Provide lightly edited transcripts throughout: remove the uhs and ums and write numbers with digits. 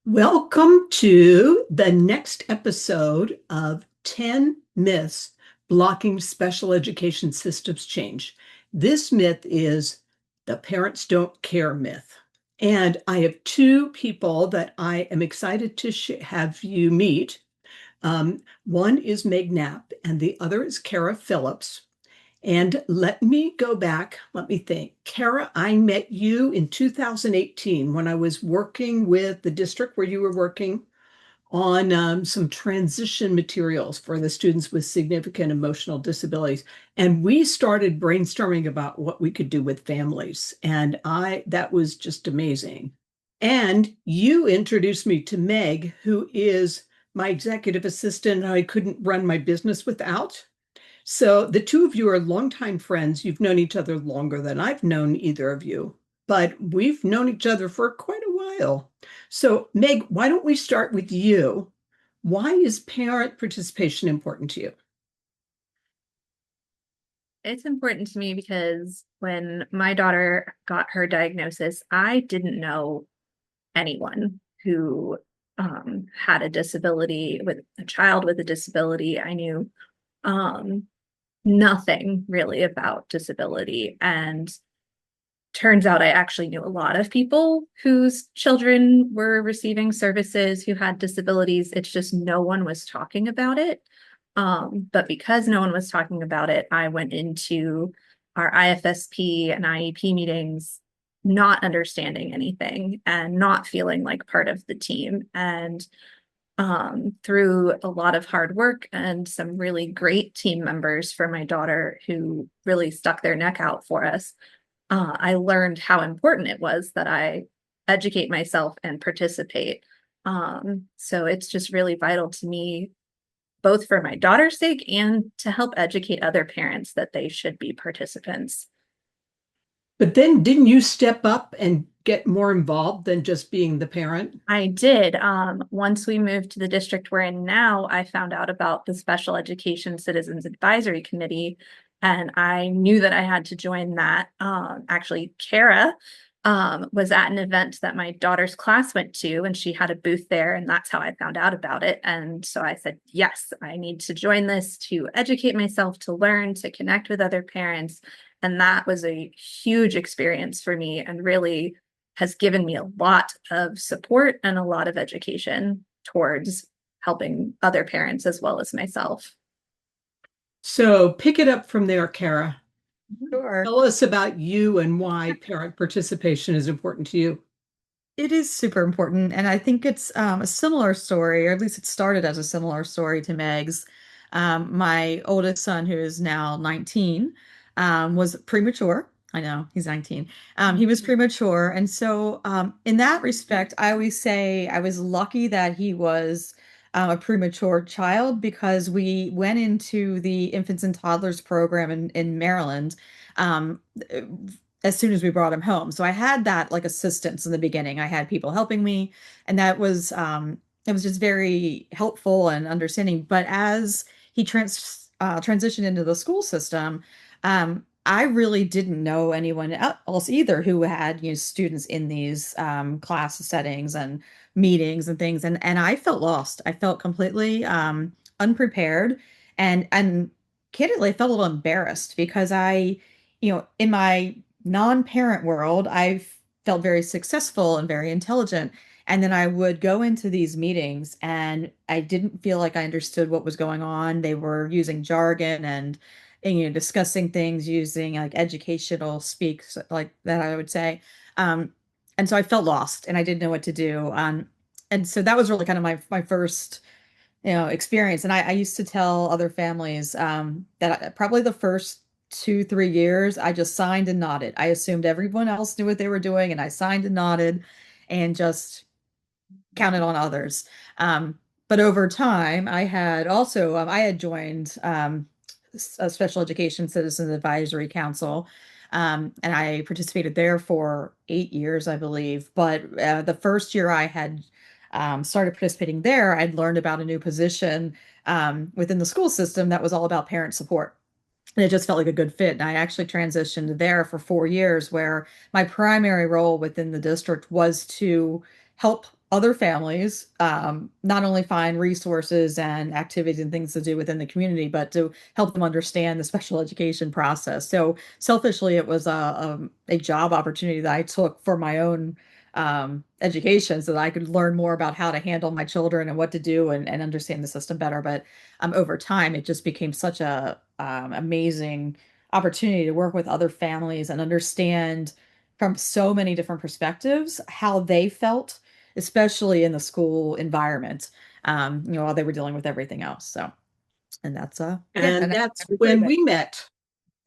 Welcome to the next episode of 10 Myths Blocking Special Education Systems Change. This myth is the parents don't care myth. And I have two people that I am excited to have you meet. One is Meg Knapp, and the other is Cara Phillips. And let me go back. Let me think. Cara, I met you in 2018 when I was working with the district where you were working on some transition materials for the students with significant emotional disabilities. And we started brainstorming about what we could do with families. And that was just amazing. And you introduced me to Meg, who is my executive assistant, and I couldn't run my business without. So the two of you are longtime friends. You've known each other longer than I've known either of you, but we've known each other for quite a while. So, Meg, why don't we start with you? Why is parent participation important to you? It's important to me because when my daughter got her diagnosis, I didn't know anyone who had a disability, with a child with a disability. I knew um, nothing really about disability. And turns out I actually knew a lot of people whose children were receiving services who had disabilities. It's just no one was talking about it. But because no one was talking about it, I went into our IFSP and IEP meetings not understanding anything and not feeling like part of the team. And through a lot of hard work and some really great team members for my daughter who really stuck their neck out for us, I learned how important it was that I educate myself and participate. So it's just really vital to me, both for my daughter's sake and to help educate other parents that they should be participants. But then didn't you step up and get more involved than just being the parent? I did. Once we moved to the district we're in now, I found out about the Special Education Citizens Advisory Committee, and I knew that I had to join that. Actually, Cara was at an event that my daughter's class went to, and she had a booth there, and that's how I found out about it. And so I said, yes, I need to join this to educate myself, to learn, to connect with other parents. And that was a huge experience for me and really has given me a lot of support and a lot of education towards helping other parents as well as myself. So pick it up from there, Cara. Sure. Tell us about you and why parent participation is important to you. It is super important, and I think it's a similar story, or at least it started as a similar story to Meg's. My oldest son, who is now 19, was premature. I know he's 19. He was premature, and so in that respect, I always say I was lucky that he was a premature child because we went into the infants and toddlers program in Maryland. Um, as soon as we brought him home. So I had that like assistance in the beginning. I had people helping me, and that was it was just very helpful and understanding. But as he transitioned into the school system, I really didn't know anyone else either who had, students in these class settings and meetings and things, and I felt lost. I felt completely unprepared, and candidly, I felt a little embarrassed because in my non-parent world, I felt very successful and very intelligent. And then I would go into these meetings and I didn't feel like I understood what was going on. They were using jargon and discussing things using like educational speak like that, I would say. Um, and so I felt lost and I didn't know what to do. And so that was really kind of my first experience. And I used to tell other families that probably the first 2, 3 years, I just signed and nodded. I assumed everyone else knew what they were doing, and I signed and nodded and just counted on others. But over time, I had joined a special education citizens advisory council. And I participated there for 8 years, I believe. But the first year I had started participating there, I'd learned about a new position within the school system that was all about parent support. And it just felt like a good fit. And I actually transitioned there for 4 years, where my primary role within the district was to help other families, not only find resources and activities and things to do within the community, but to help them understand the special education process. So selfishly, it was a job opportunity that I took for my own education so that I could learn more about how to handle my children and what to do and understand the system better. But over time, it just became such a amazing opportunity to work with other families and understand from so many different perspectives how they felt, especially in the school environment, while they were dealing with everything else. So, and that's yeah, And and that's I when believe it. we met.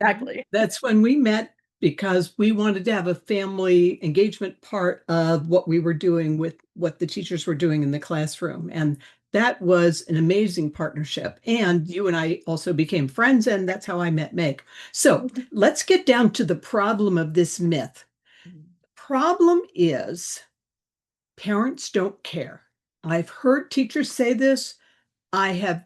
Exactly. That's when we met because we wanted to have a family engagement part of what we were doing with what the teachers were doing in the classroom. And that was an amazing partnership. And you and I also became friends, and that's how I met Meg. So let's get down to the problem of this myth. Problem is parents don't care. I've heard teachers say this. I have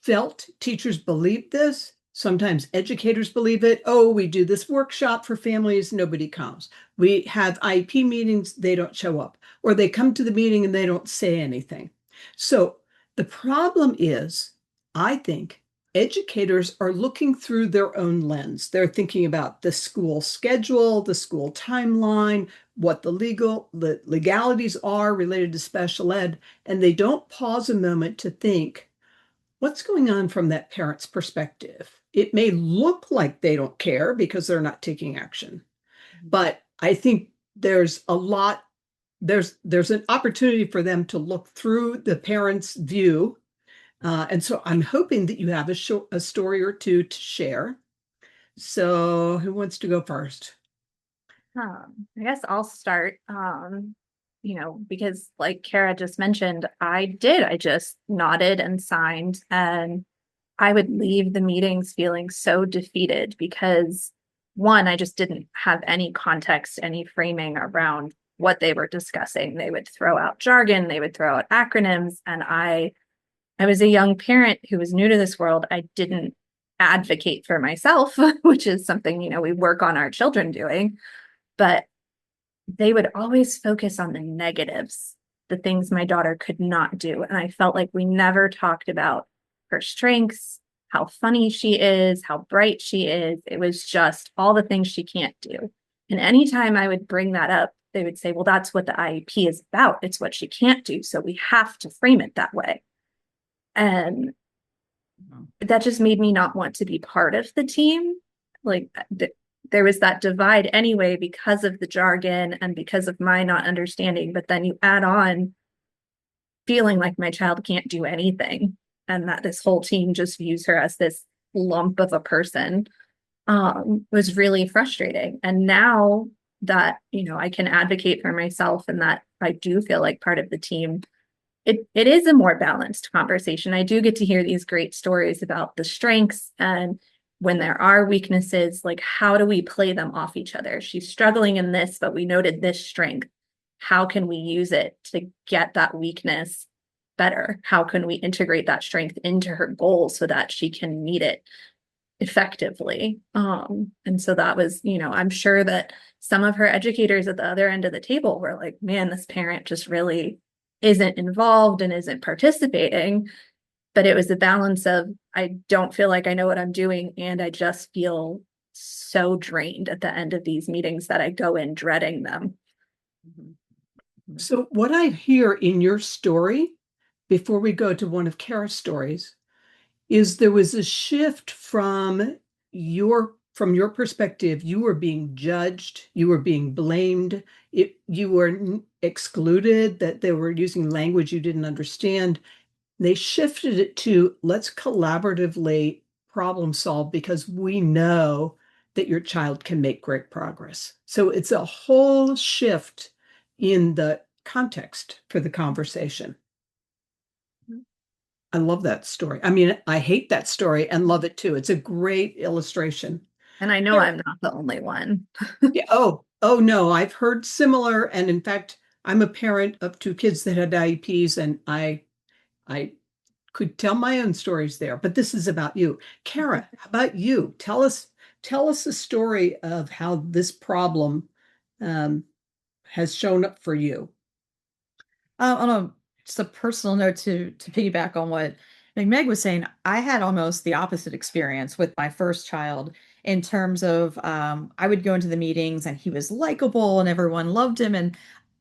felt teachers believe this. Sometimes educators believe it. Oh, we do this workshop for families, nobody comes. We have IEP meetings, they don't show up. Or they come to the meeting and they don't say anything. So the problem is, I think educators are looking through their own lens. They're thinking about the school schedule, the school timeline, what the legalities are related to special ed, and they don't pause a moment to think, what's going on from that parent's perspective? It may look like they don't care because they're not taking action, but I think there's an opportunity for them to look through the parent's view. And so I'm hoping that you have a story or two to share. So who wants to go first? I guess I'll start. Because like Cara just mentioned, I just nodded and signed, and I would leave the meetings feeling so defeated because one, I just didn't have any context, any framing around what they were discussing. They would throw out jargon, they would throw out acronyms, and I was a young parent who was new to this world. I didn't advocate for myself, which is something, we work on our children doing, but they would always focus on the negatives, the things my daughter could not do. And I felt like we never talked about her strengths, how funny she is, how bright she is. It was just all the things she can't do. And anytime I would bring that up, they would say, well, that's what the IEP is about. It's what she can't do. So we have to frame it that way. And that just made me not want to be part of the team. Like there was that divide anyway because of the jargon and because of my not understanding. But then you add on feeling like my child can't do anything and that this whole team just views her as this lump of a person, was really frustrating. And now that, I can advocate for myself and that I do feel like part of the team, it is a more balanced conversation. I do get to hear these great stories about the strengths and when there are weaknesses, like how do we play them off each other? She's struggling in this, but we noted this strength. How can we use it to get that weakness better? How can we integrate that strength into her goal so that she can meet it effectively? And so that was, I'm sure that some of her educators at the other end of the table were like, man, this parent just really isn't involved and isn't participating. But it was a balance of I don't feel like I know what I'm doing, and I just feel so drained at the end of these meetings that I go in dreading them. So what I hear in your story, before we go to one of Cara's stories, is there was a shift from your perspective. You were being judged, you were being blamed, you were excluded, that they were using language you didn't understand. They shifted it to let's collaboratively problem solve because we know that your child can make great progress. So it's a whole shift in the context for the conversation. I love that story. I mean, I hate that story and love it too. It's a great illustration. And I know I'm not the only one. Yeah. Oh no, I've heard similar. And in fact, I'm a parent of two kids that had IEPs, and I could tell my own stories there. But this is about you. Cara, how about you? Tell us a story of how this problem has shown up for you. On just a personal note to piggyback on what Meg was saying, I had almost the opposite experience with my first child in terms of I would go into the meetings and he was likable and everyone loved him. And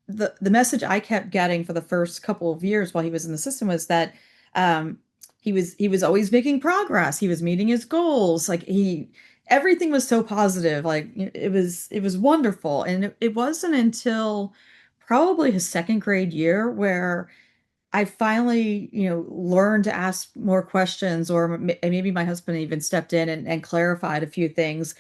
the message I kept getting for the first couple of years while he was in the system was that um, he was always making progress. He was meeting his goals. Like he everything was so positive. Like it was wonderful. And it wasn't until probably his second grade year where I finally, learned to ask more questions, or maybe my husband even stepped in and clarified a few things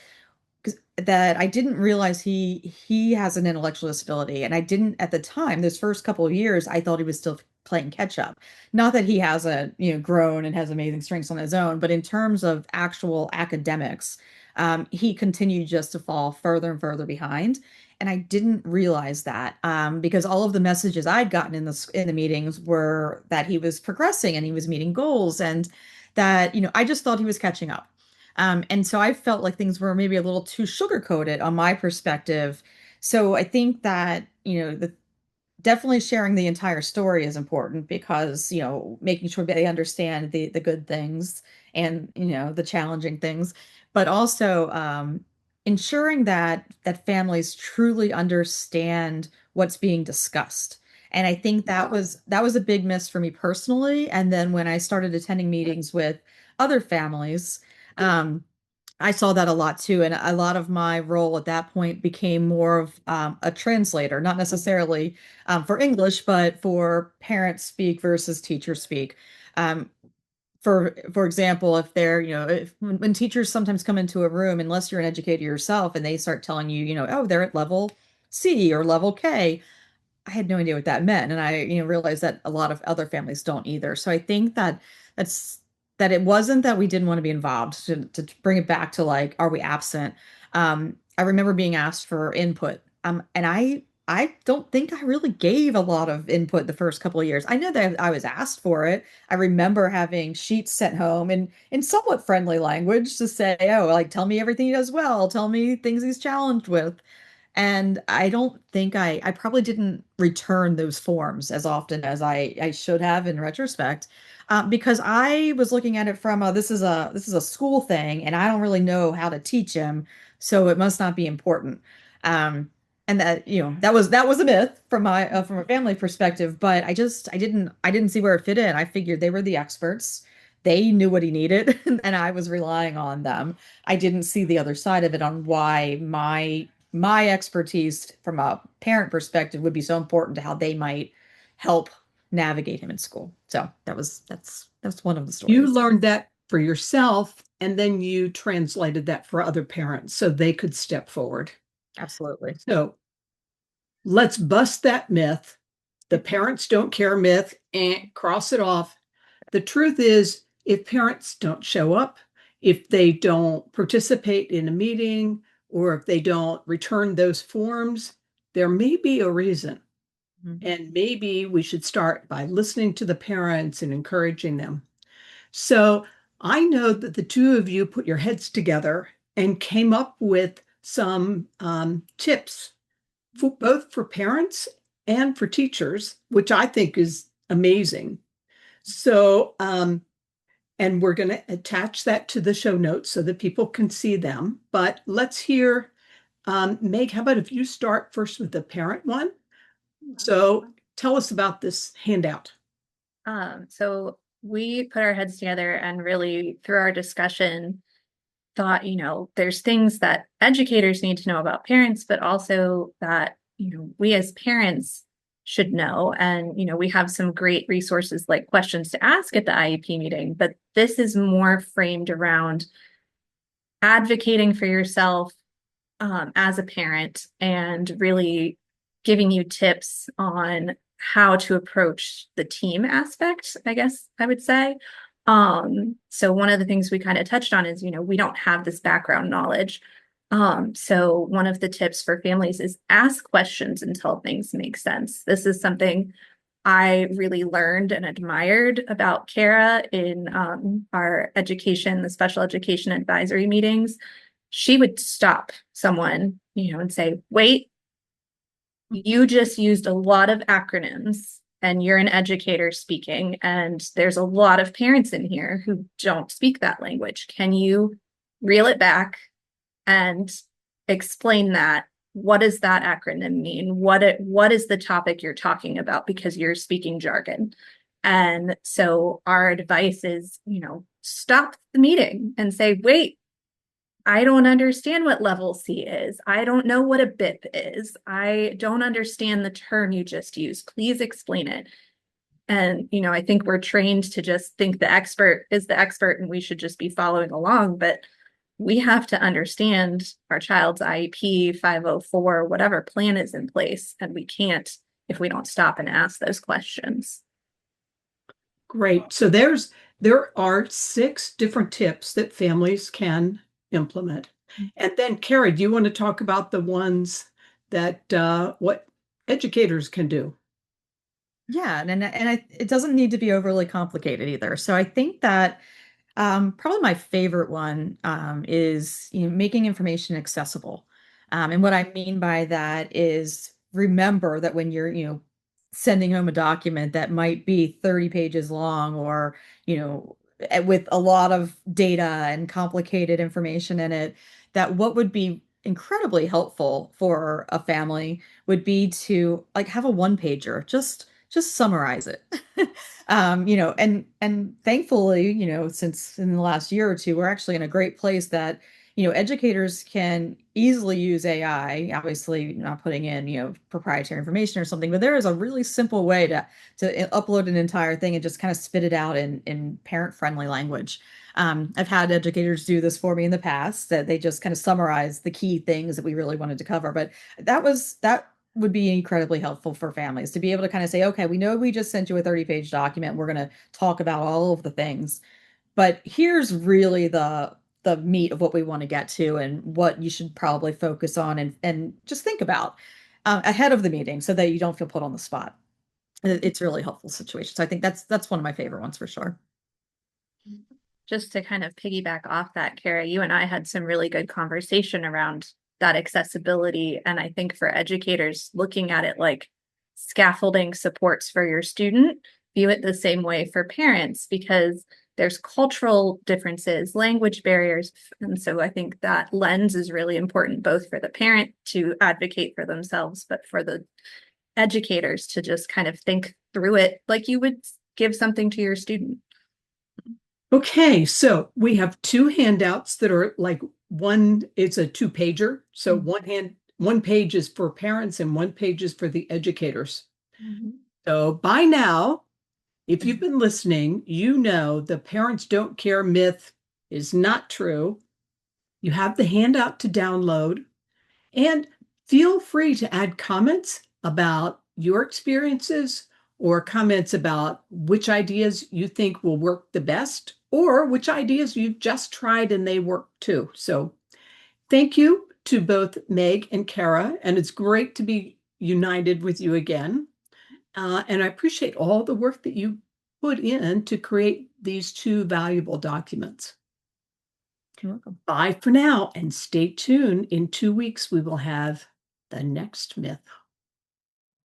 that I didn't realize he has an intellectual disability, and I didn't at the time. Those first couple of years, I thought he was still playing catch up. Not that he hasn't, grown and has amazing strengths on his own, but in terms of actual academics, he continued just to fall further and further behind. And I didn't realize that because all of the messages I'd gotten in the meetings were that he was progressing and he was meeting goals, and that I just thought he was catching up. And so I felt like things were maybe a little too sugar coated on my perspective. So I think that, definitely sharing the entire story is important because, making sure they understand the good things and, the challenging things, but also ensuring that families truly understand what's being discussed. And I think that was a big miss for me personally. And then when I started attending meetings with other families, um, I saw that a lot too, and a lot of my role at that point became more of a translator, not necessarily for English, but for parent speak versus teacher speak. Um, for example, if they're, if when teachers sometimes come into a room, unless you're an educator yourself, and they start telling you, oh, they're at level C or level K, I had no idea what that meant, and I, realized that a lot of other families don't either. So I think that's that it wasn't that we didn't want to be involved. To bring it back to like, are we absent? I remember being asked for input, and I don't think I really gave a lot of input the first couple of years. I know that I was asked for it. I remember having sheets sent home in somewhat friendly language to say, oh, like tell me everything he does well, tell me things he's challenged with. And I don't think I probably didn't return those forms as often as I should have in retrospect, because I was looking at it from this is a school thing, and I don't really know how to teach him, so it must not be important. Um, and that that was a myth from a family perspective, but I didn't see where it fit in. I figured they were the experts. They knew what he needed, and I was relying on them. I didn't see the other side of it on why my expertise from a parent perspective would be so important to how they might help navigate him in school. So that's one of the You stories. learned that for yourself, and then you translated that for other parents so they could step forward. Absolutely. So let's bust that myth. The parents don't care myth, and cross it off. The truth is, if parents don't show up, if they don't participate in a meeting, or if they don't return those forms, there may be a reason. Mhm. And maybe we should start by listening to the parents and encouraging them. So I know that the two of you put your heads together and came up with some tips for both for parents and for teachers, which I think is amazing. So, and we're going to attach that to the show notes so that people can see them. But let's hear, Meg, how about if you start first with the parent one? So tell us about this handout. So we put our heads together and really through our discussion thought, there's things that educators need to know about parents, but also that, we as parents should know. And, we have some great resources like questions to ask at the IEP meeting, but this is more framed around advocating for yourself as a parent and really giving you tips on how to approach the team aspect, I guess I would say. So one of the things we kind of touched on is, we don't have this background knowledge. So one of the tips for families is ask questions until things make sense. This is something I really learned and admired about Cara in our education, the special education advisory meetings. She would stop someone, and say, wait, you just used a lot of acronyms and you're an educator speaking, and there's a lot of parents in here who don't speak that language. Can you reel it back and explain that? What does that acronym mean? What is the topic you're talking about, because you're speaking jargon? And so our advice is, stop the meeting and say, wait, I don't understand what level C is. I don't know what a BIP is. I don't understand the term you just used. Please explain it. And, I think we're trained to just think the expert is the expert and we should just be following along. But we have to understand our child's IEP, 504, whatever plan is in place. And we can't if we don't stop and ask those questions. Great. So there are 6 different tips that families can implement. And then, Cara, do you want to talk about the ones that what educators can do? Yeah, it doesn't need to be overly complicated either. So I think that probably my favorite one is making information accessible. And what I mean by that is remember that when you're sending home a document that might be 30 pages long, or with a lot of data and complicated information in it, that what would be incredibly helpful for a family would be to like have a one pager, just summarize it. And thankfully, since in the last year or two, we're actually in a great place that, educators can easily use AI, obviously not putting in, proprietary information or something, but there is a really simple way to upload an entire thing and just kind of spit it out in parent-friendly language. I've had educators do this for me in the past, that they just kind of summarize the key things that we really wanted to cover. But that would be incredibly helpful for families to be able to kind of say, okay, we know we just sent you a 30-page document. We're going to talk about all of the things, but here's really the meat of what we want to get to and what you should probably focus on and just think about ahead of the meeting so that you don't feel put on the spot. It's a really helpful situation. So I think that's one of my favorite ones for sure. Just to kind of piggyback off that, Cara, you and I had some really good conversation around that accessibility. And I think for educators looking at it like scaffolding supports for your student, view it the same way for parents, because there's cultural differences, language barriers. And so I think that lens is really important, both for the parent to advocate for themselves, but for the educators to just kind of think through it like you would give something to your student. Okay, so we have 2 handouts that are like it's a 2-pager. So one page is for parents and one page is for the educators. So by now, if you've been listening, you know the parents don't care myth is not true. You have the handout to download, and feel free to add comments about your experiences or comments about which ideas you think will work the best or which ideas you've just tried and they work too. So thank you to both Meg and Cara, and it's great to be united with you again. And I appreciate all the work that you put in to create these 2 valuable documents. You're welcome. Bye for now, and stay tuned. In 2 weeks, we will have the next myth.